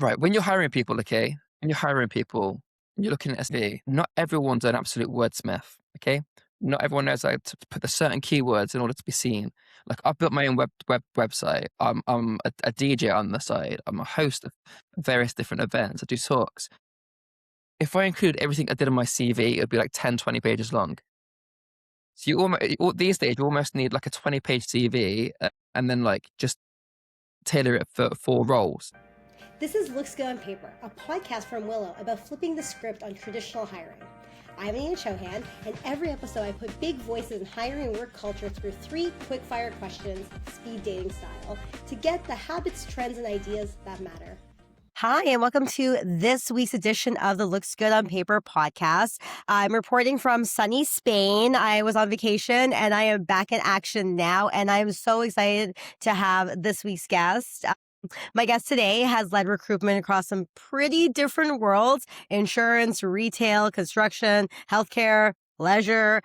Right. When you're hiring people, okay, when you're hiring people, and you're looking at SV, not everyone's an absolute wordsmith, okay? Not everyone knows how to put the certain keywords in order to be seen. Like I've built my own website. I'm a DJ on the side. I'm a host of various different events. I do talks. If I include everything I did on my CV, it'd be like 10, 20 pages long. So these days, you almost need like a 20-page CV and then like just tailor it for roles. This is Looks Good on Paper, a podcast from Willow about flipping the script on traditional hiring. I'm Ian Chohan, and every episode I put big voices in hiring and work culture through 3 quick-fire questions, speed dating style, to get the habits, trends, and ideas that matter. Hi, and welcome to this week's edition of the Looks Good on Paper podcast. I'm reporting from sunny Spain. I was on vacation and I am back in action now, and I'm so excited to have this week's guest. My guest today has led recruitment across some pretty different worlds: insurance, retail, construction, healthcare, leisure.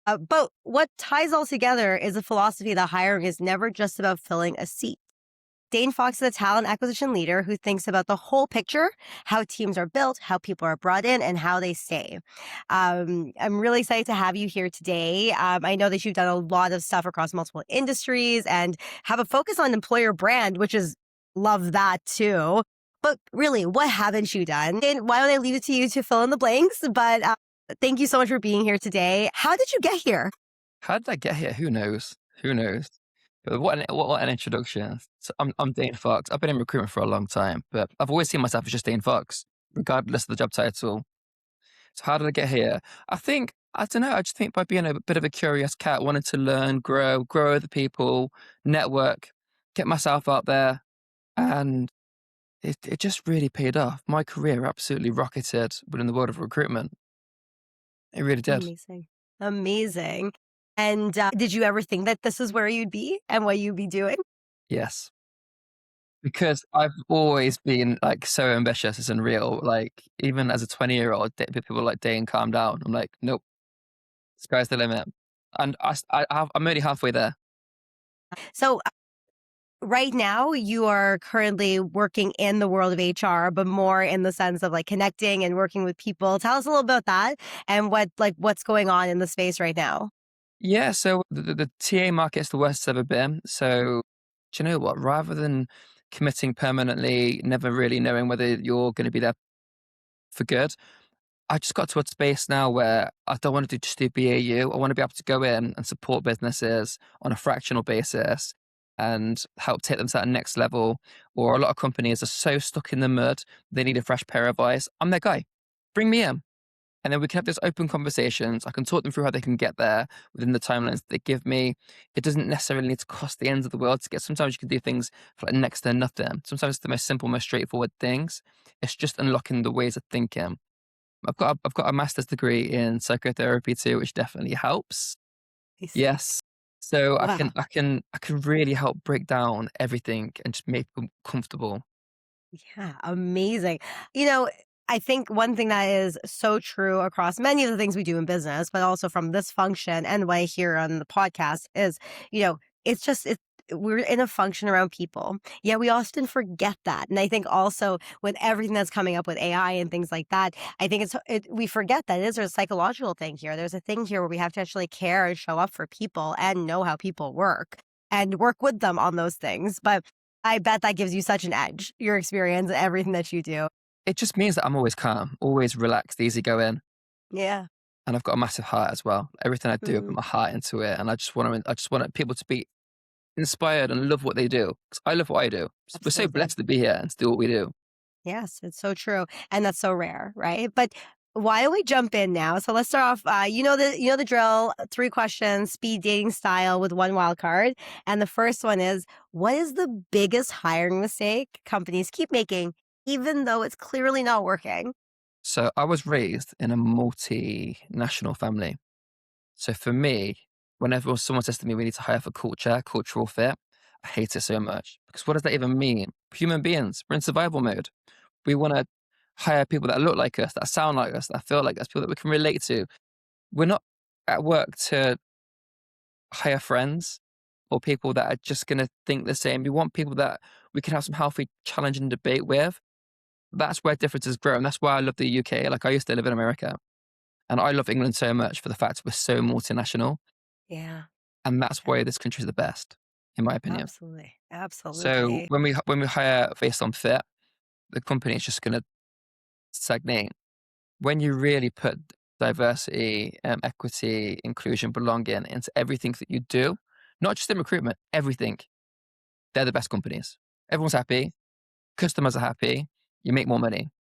But what ties all together is a philosophy that hiring is never just about filling a seat. Daen Fox is a talent acquisition leader who thinks about the whole picture: how teams are built, how people are brought in, and how they stay. I'm really excited to have you here today. I know that you've done a lot of stuff across multiple industries and have a focus on employer brand, which is love that too. But really, what haven't you done? And why don't I leave it to you to fill in the blanks? But thank you so much for being here today. How did you get here? How did I get here? Who knows? Who knows? But what an introduction. So I'm Daen Fox. I've been in recruitment for a long time, but I've always seen myself as just Daen Fox, regardless of the job title. So how did I get here? I don't know. I just think by being a bit of a curious cat, wanting to learn, grow other people, network, get myself out there, and it just really paid off. My career absolutely rocketed within the world of recruitment. It really did. Amazing. Amazing. And did you ever think that this is where you'd be and what you'd be doing? Yes. Because I've always been like so ambitious and real. Like even as a 20-year-old, people were like, "Dane, calm down." I'm like, "Nope, sky's the limit." And I'm only halfway there. So right now, you are currently working in the world of HR, but more in the sense of like connecting and working with people. Tell us a little about that and what's going on in the space right now. Yeah. So the TA market's the worst it's ever been. So do you know what? Rather than committing permanently, never really knowing whether you're going to be there for good, I just got to a space now where I don't want to just do BAU. I want to be able to go in and support businesses on a fractional basis and help take them to that next level. Or a lot of companies are so stuck in the mud, they need a fresh pair of eyes. I'm their guy. Bring me in. And then we can have those open conversations. I can talk them through how they can get there within the timelines they give me. It doesn't necessarily need to cost the ends of the world to get. Sometimes you can do things for like next to nothing. Sometimes it's the most simple, most straightforward things. It's just unlocking the ways of thinking. I've got a master's degree in psychotherapy too, which definitely helps. Nice. Yes. So Wow. I can really help break down everything and just make them comfortable. Yeah, amazing. You know, I think one thing that is so true across many of the things we do in business, but also from this function and what I hear on the podcast is, you know, it's we're in a function around people. Yeah, we often forget that. And I think also with everything that's coming up with AI and things like that, I think we forget that there's a psychological thing here. There's a thing here where we have to actually care and show up for people and know how people work and work with them on those things. But I bet that gives you such an edge, your experience and everything that you do. It just means that I'm always calm, always relaxed, easygoing, Yeah. and I've got a massive heart as well. Everything I do, I put Mhm. my heart into it, and I just want people to be inspired and love what they do. 'Cause I love what I do. We're so Absolutely. blessed to be here and to do what we do. Yes, it's so true. And that's so rare, right? But why don't we jump in now? So let's start off. You know the drill. 3 questions, speed dating style with one wild card. And the first one is: what is the biggest hiring mistake companies keep making, even though it's clearly not working? So I was raised in a multinational family. So for me, whenever someone says to me, we need to hire for cultural fit, I hate it so much because what does that even mean? Human beings, we're in survival mode. We want to hire people that look like us, that sound like us, that feel like us, people that we can relate to. We're not at work to hire friends or people that are just going to think the same. We want people that we can have some healthy challenge and debate with. That's where differences grow, and that's why I love the UK. Like, I used to live in America, and I love England so much for the fact we're so multinational, Yeah, and that's why this country is the best, in my opinion. absolutely. So Absolutely. when we hire based on fit, the company is just gonna stagnate. When you really put diversity, equity, inclusion, belonging into everything that you do, not just in recruitment, everything, they're the best companies. Everyone's happy, customers are happy, you make more money.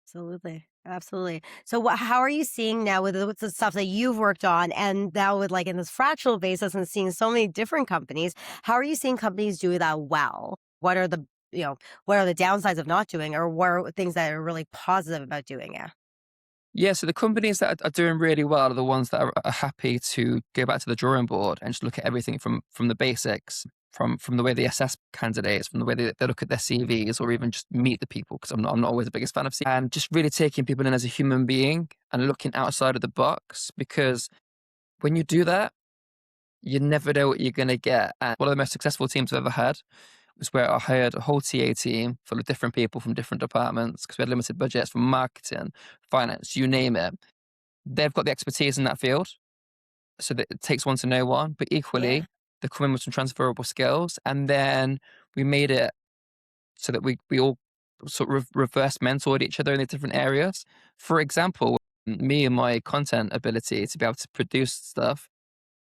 Absolutely. Absolutely. So how are you seeing now with the stuff that you've worked on and now with like in this fractional basis and seeing so many different companies, how are you seeing companies do that well? What are the, what are the downsides of not doing or what are things that are really positive about doing it? Yeah, so the companies that are doing really well are the ones that are happy to go back to the drawing board and just look at everything from the basics, from the way they assess candidates, from the way they look at their CVs, or even just meet the people. Because I'm not always the biggest fan of CVs, and just really taking people in as a human being and looking outside of the box. Because when you do that, you never know what you're going to get. And one of the most successful teams I've ever had was where I hired a whole TA team full of different people from different departments because we had limited budgets from marketing, finance, you name it. They've got the expertise in that field, so that it takes one to know one, but Yeah, equally, they're coming with some transferable skills. And then we made it so that we all sort of reverse mentored each other in the different areas. For example, me and my content ability to be able to produce stuff,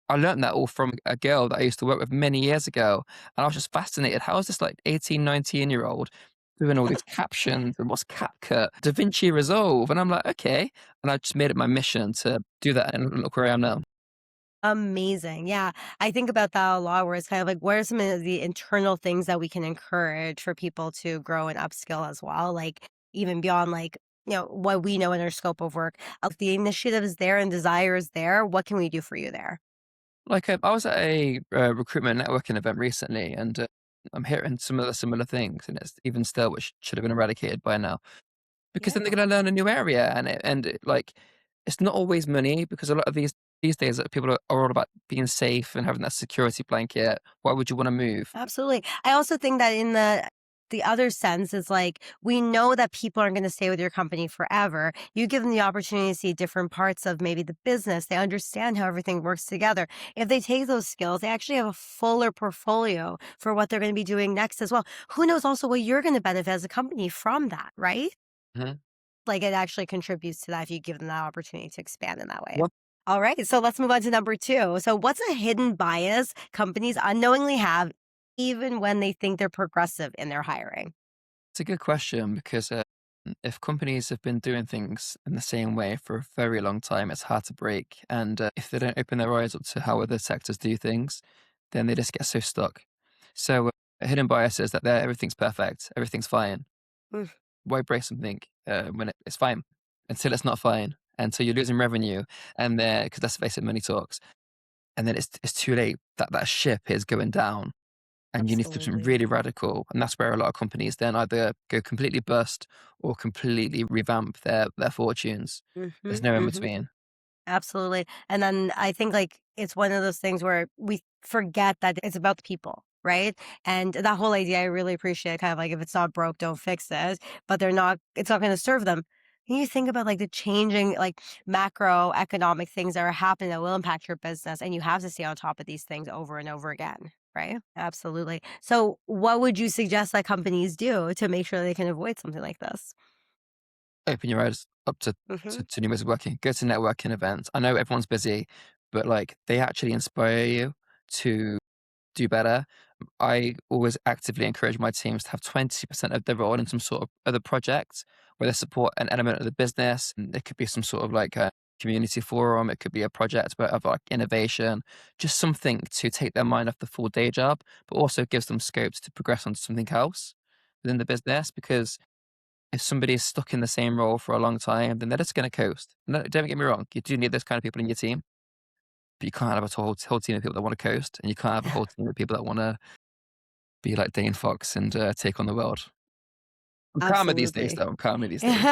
I learned that all from a girl that I used to work with many years ago. And I was just fascinated. How is this like 18, 19-year-old doing all these captions and what's CapCut, DaVinci Resolve? And I'm like, okay. And I just made it my mission to do that. And look where I am now. amazing. Yeah. I think about that a lot where it's kind of like, what are some of the internal things that we can encourage for people to grow and upskill as well? Like, even beyond like, what we know in our scope of work. If the initiative is there and desire is there, what can we do for you there? Like, I was at a recruitment networking event recently, and I'm hearing some of the similar things, and it's even still, which should have been eradicated by now. Because then they're Yeah. going to learn a new area, like, it's not always money because a lot of these days people are all about being safe and having that security blanket. Why would you want to move? Absolutely. I also think that in the other sense is like we know that people aren't going to stay with your company forever. You give them the opportunity to see different parts of maybe the business. They understand how everything works together. If they take those skills, they actually have a fuller portfolio for what they're going to be doing next as well. Who knows also what you're going to benefit as a company from that, right? Mhm. Like it actually contributes to that if you give them that opportunity to expand in that way. What All right, so let's move on to number 2. So what's a hidden bias companies unknowingly have even when they think they're progressive in their hiring? It's a good question because if companies have been doing things in the same way for a very long time, it's hard to break. And if they don't open their eyes up to how other sectors do things, then they just get so stuck. So a hidden bias is that everything's perfect, everything's fine. Mm, Why break something when it's fine until it's not fine, until you're losing revenue, and then because let's face it, money talks, and then it's too late. That ship is going down and you need to do something absolutely. really radical. And that's where a lot of companies then either go completely bust or completely revamp their fortunes. There's Mhm, no in mhm. between. Absolutely. And then I think like it's one of those things where we forget that it's about the people, right? And that whole idea I really appreciate kind of like if it's not broke, don't fix it. But it's not going to serve them. And you think about like the changing like macroeconomic things that are happening that will impact your business and you have to stay on top of these things over and over again. Right. Absolutely. So what would you suggest that companies do to make sure they can avoid something like this? Open your eyes up Hmm. to new ways of working. Go to networking events. I know everyone's busy, but like they actually inspire you to do better. I always actively encourage my teams to have 20% of their role in some sort of other project where they support an element of the business. And it could be some sort of like a community forum. It could be a project of like innovation, just something to take their mind off the full day job, but also gives them scopes to progress onto something else within the business. Because if somebody is stuck in the same role for a long time, then they're just going to coast. No, don't get me wrong. You do need those kind of people in your team, but you can't have a whole team of people that want to coast, and you can't have a whole team of people that want to be like Daen Fox and take on the world. I'm calmer these days, Absolutely. though. I'm calmer these days.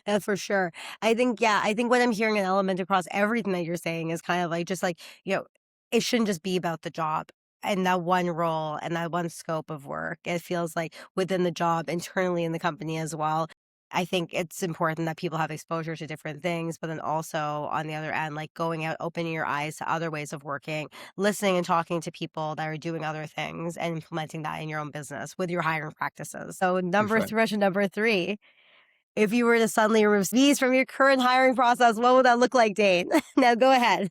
Yeah, for sure. I think what I'm hearing an element across everything that you're saying is kind of like just like, it shouldn't just be about the job. in that one role and that one scope of work. It feels like within the job, internally in the company as well. I think it's important that people have exposure to different things, but then also on the other end, like going out, opening your eyes to other ways of working, listening and talking to people that are doing other things and implementing that in your own business with your hiring practices. So Too right. question number three, if you were to suddenly remove these from your current hiring process, what would that look like, Dane? Now go ahead.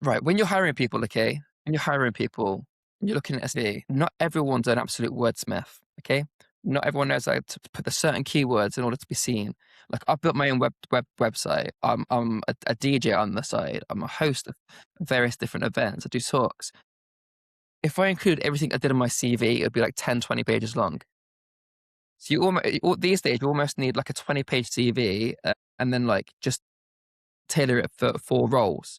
Right. When you're hiring people, okay, when you're hiring people, you're looking at SE, not everyone's an absolute wordsmith, okay? Not everyone knows how to put the certain keywords in order to be seen. Like I've built my own website. I'm a DJ on the side. I'm a host of various different events. I do talks. If I include everything I did on my CV, it would be like 10, 20 pages long. So these days, you almost need like a 20-page CV and then like just tailor it for roles.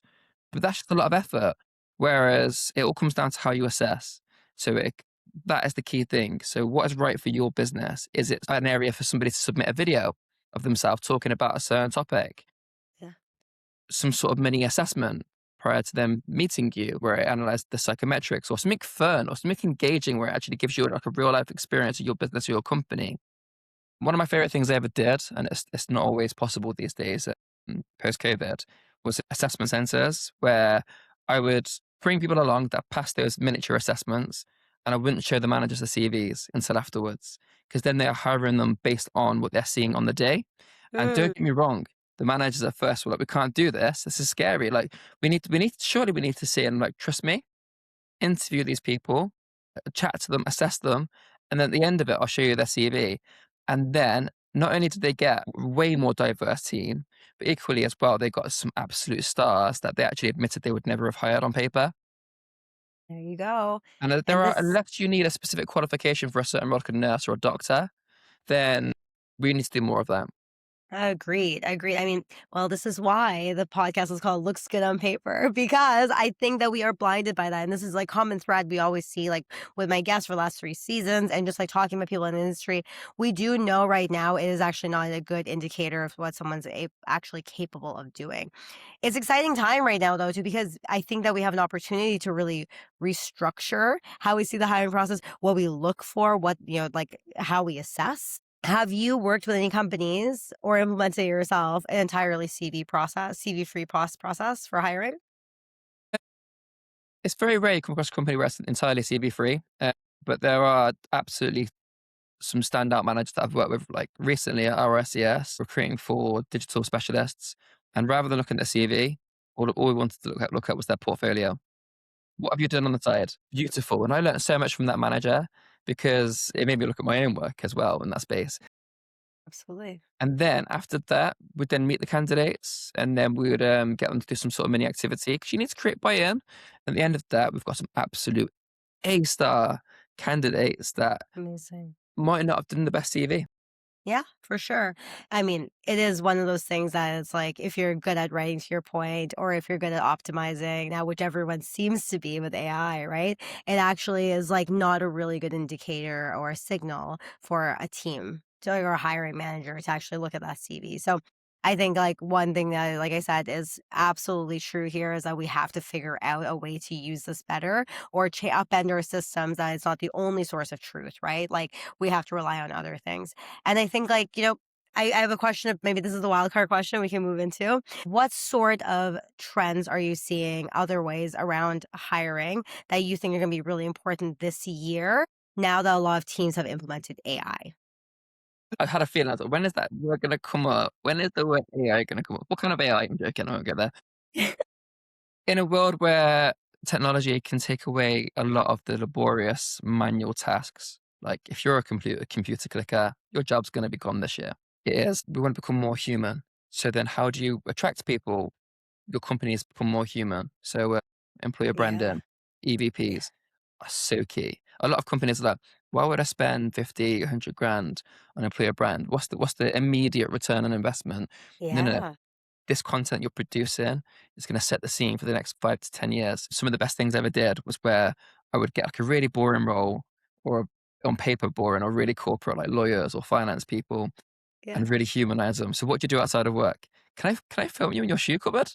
But that's just a lot of effort. Whereas it all comes down to how you assess. So that is the key thing. So what is right for your business? Is it an area for somebody to submit a video of themselves talking about a certain topic? Yeah. Some sort of mini assessment prior to them meeting you, where it analyzes the psychometrics, or something fun or something engaging where it actually gives you like a real life experience of your business or your company. One of my favorite things I ever did, and it's not always possible these days, post COVID, was assessment centers where I would bring people along that passed those miniature assessments, and I wouldn't show the managers the CVs until afterwards, because then they are hiring them based on what they're seeing on the day. And Mm, don't get me wrong, the managers at first were like, "We can't do this. This is scary. Like, surely we need to see." And like, trust me, interview these people, chat to them, assess them, and then at the end of it, I'll show you their CV. And then not only did they get a way more diverse team, but equally as well, they got some absolute stars that they actually admitted they would never have hired on paper. there you go. And And this unless you need a specific qualification for a certain role, like a nurse or a doctor, then we need to do more of that. Agreed, agreed. I mean, well, this is why the podcast is called Looks Good on Paper, because I think that we are blinded by that. And this is like common thread we always see like with my guests for the last 3 seasons and just like talking about people in the industry. We do know right now it is actually not a good indicator of what someone's actually capable of doing. It's exciting time right now though, too, because I think that we have an opportunity to really restructure how we see the hiring process, what we look for, what, like how we assess. Have you worked with any companies or implemented yourself an entirely CV free process for hiring? It's very rare you come across a company where it's entirely CV free, but there are absolutely some standout managers that I've worked with, like recently at our SES, recruiting for digital specialists. And rather than looking at the CV, all we wanted to look at was their portfolio. What have you done on the side? Beautiful. And I learned so much from that manager because it made me look at my own work as well in that space. Absolutely. And then after that, we'd then meet the candidates and then we would get them to do some sort of mini activity because you need to create buy-in. At the end of that, we've got some absolute A-star candidates that Amazing. might not have done the best CV. Yeah, for sure. I mean, it is one of those things that it's like if you're good at writing to your point, or if you're good at optimizing, now which everyone seems to be with AI, right? It actually is like not a really good indicator or a signal for a team to, or a hiring manager to actually look at that CV. So I think like one thing that, like I said, is absolutely true here is that we have to figure out a way to use this better or upend our systems that it's not the only source of truth, right? Like we have to rely on other things. And I think like, I have a question of maybe this is the wild card question we can move into. What sort of trends are you seeing other ways around hiring that you think are going to be really important this year now that a lot of teams have implemented AI? I had a feeling, I was like, when is that word going to come up? When is the word AI going to come up? What kind of AI? I'm joking, I won't get there. In a world where technology can take away a lot of the laborious manual tasks, like if you're a computer clicker, your job's going to be gone this year. It is. We want to become more human. So then how do you attract people? Your companies become more human. So employer Yeah. branding, EVPs are so key. A lot of companies are like, why would I spend 50, 100 grand on employer brand? What's the immediate return on investment? No, no, no. Yeah. This content you're producing is going to set the scene for the next 5 to 10 years. Some of the best things I ever did was where I would get like a really boring role or on paper boring or really corporate, like lawyers or finance people, Yeah. and really humanize them. So what do you do outside of work? Can I film you in your shoe cupboard?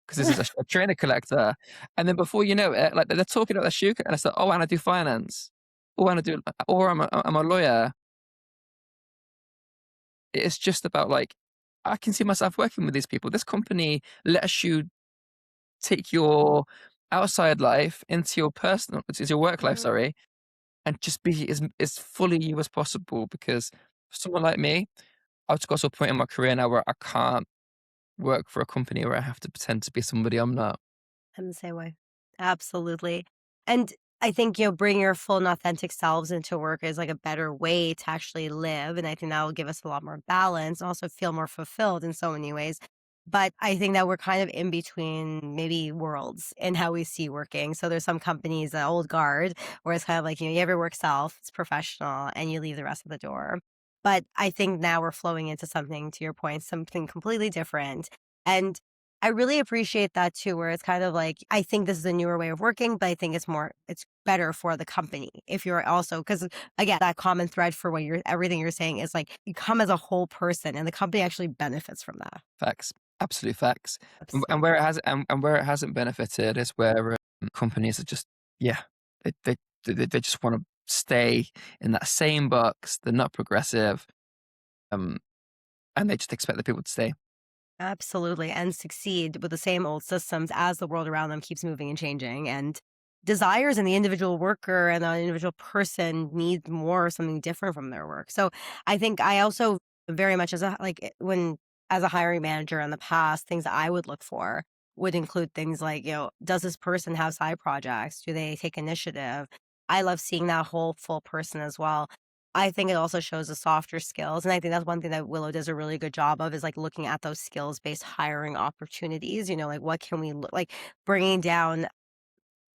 because this is a trainer collector. And then before you know it, like they're talking about their shoe, and it's like, oh, and I do finance, or and I do, or I'm a lawyer. It's just about like, I can see myself working with these people. This company lets you take your outside life into your personal, into your work life, Mhm. sorry, and just be as fully you as possible. Because for someone like me, I've just got to a point in my career now where I can't work for a company where I have to pretend to be somebody I'm not. I'm the same way. Absolutely. And I think, bringing your full and authentic selves into work is like a better way to actually live. And I think that will give us a lot more balance and also feel more fulfilled in so many ways. But I think that we're kind of in between maybe worlds in how we see working. So there's some companies, the old guard, where it's kind of like, you have your work self, it's professional, and you leave the rest of the door. But I think now we're flowing into something, to your point, something completely different. And I really appreciate that too, where it's kind of like, I think this is a newer way of working, but I think it's better for the company. If you're also, because again, that common thread for everything you're saying is like, you come as a whole person and the company actually benefits from that. Facts, absolute facts. And where it Absolutely. has and where it hasn't benefited is where companies are just, yeah, they they just want to stay in that same box. They're not progressive, um, and they just expect the people to stay. Absolutely, and succeed with the same old systems as the world around them keeps moving and changing. And desires in the individual worker and the individual person need more something different from their work. So I think I also very much when as a hiring manager in the past, things that I would look for would include things like, does this person have side projects? Do they take initiative? I love seeing that whole full person as well. I think it also shows the softer skills, and I think that's one thing that Willow does a really good job of is, like, looking at those skills-based hiring opportunities, like, what can we loo like, bringing down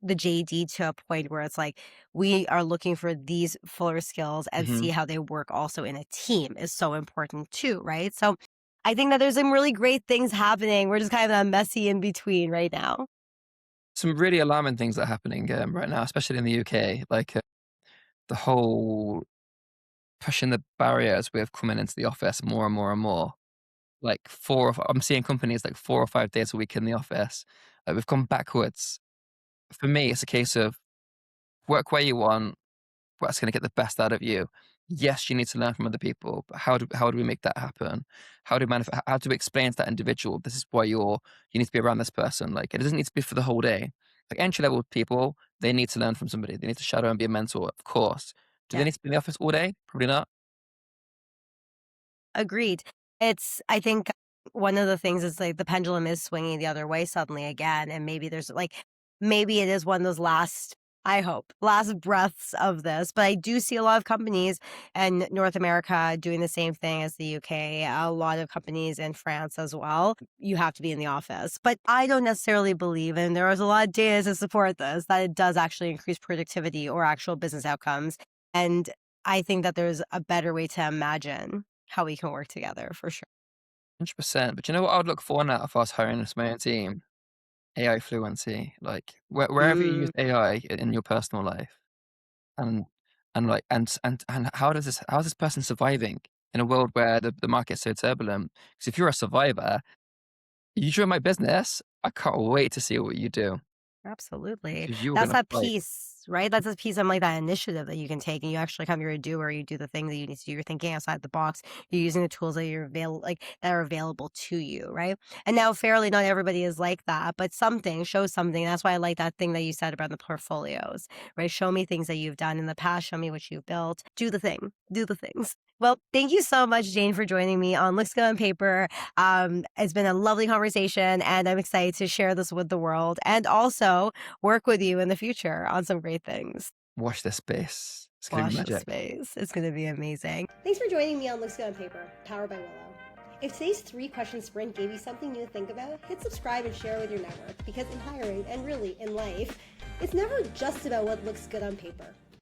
the JD to a point where it's like, we are looking for these fuller skills and Hmm. see how they work also in a team is so important too, right? So, I think that there's some really great things happening. We're just kind of that messy in between right now. Some really alarming things that are happening right now, especially in the UK. Like the whole pushing the barriers with coming into the office more and more and more. Like I'm seeing companies like 4 or 5 days a week in the office. We've gone backwards. For me, it's a case of work where you want, what's going to get the best out of you. Yes, you need to learn from other people, but how do we make that happen? How do we explain to that individual this is why you need to be around this person? Like it doesn't need to be for the whole day. Like entry level people, they need to learn from somebody. They need to shadow and be a mentor, of course. Do they Yeah. need to be in the office all day? Probably not. Agreed. I think one of the things is like the pendulum is swinging the other way suddenly again. And maybe it is one of those I hope, last breaths of this. But I do see a lot of companies in North America doing the same thing as the UK, a lot of companies in France as well. You have to be in the office. But I don't necessarily believe, and there is a lot of data to support this, that it does actually increase productivity or actual business outcomes. And I think that there's a better way to imagine how we can work together for sure. 100%. But you know what I would look for now if I was hiring this my own team? AI fluency. Like wherever you use Mm, AI in your personal life, and and how is this person surviving in a world where the market's so turbulent? Because if you're a survivor, you join my business, I can't wait to see what you do absolutely. because you're That's gonna that fight. piece, right? That's a piece of like that initiative that you can take and you actually come, you're a doer, you do the thing that you need to do. You're thinking outside the box. You're using the tools that that are available to you, right? And now fairly not everybody is like that, but something shows something. That's why I like that thing that you said about the portfolios, right? Show me things that you've done in the past, show me what you've built. Do the thing. Do the things. Well, thank you so much, Jane, for joining me on Looks Good on Paper. It's been a lovely conversation, and I'm excited to share this with the world and also work with you in the future on some great things. Watch this space. It's gonna be Watch the magic. space. It's going to be amazing. Thanks for joining me on Looks Good on Paper, powered by Willow. If today's 3-question sprint gave you something new to think about, hit subscribe and share with your network because in hiring and really in life, it's never just about what looks good on paper.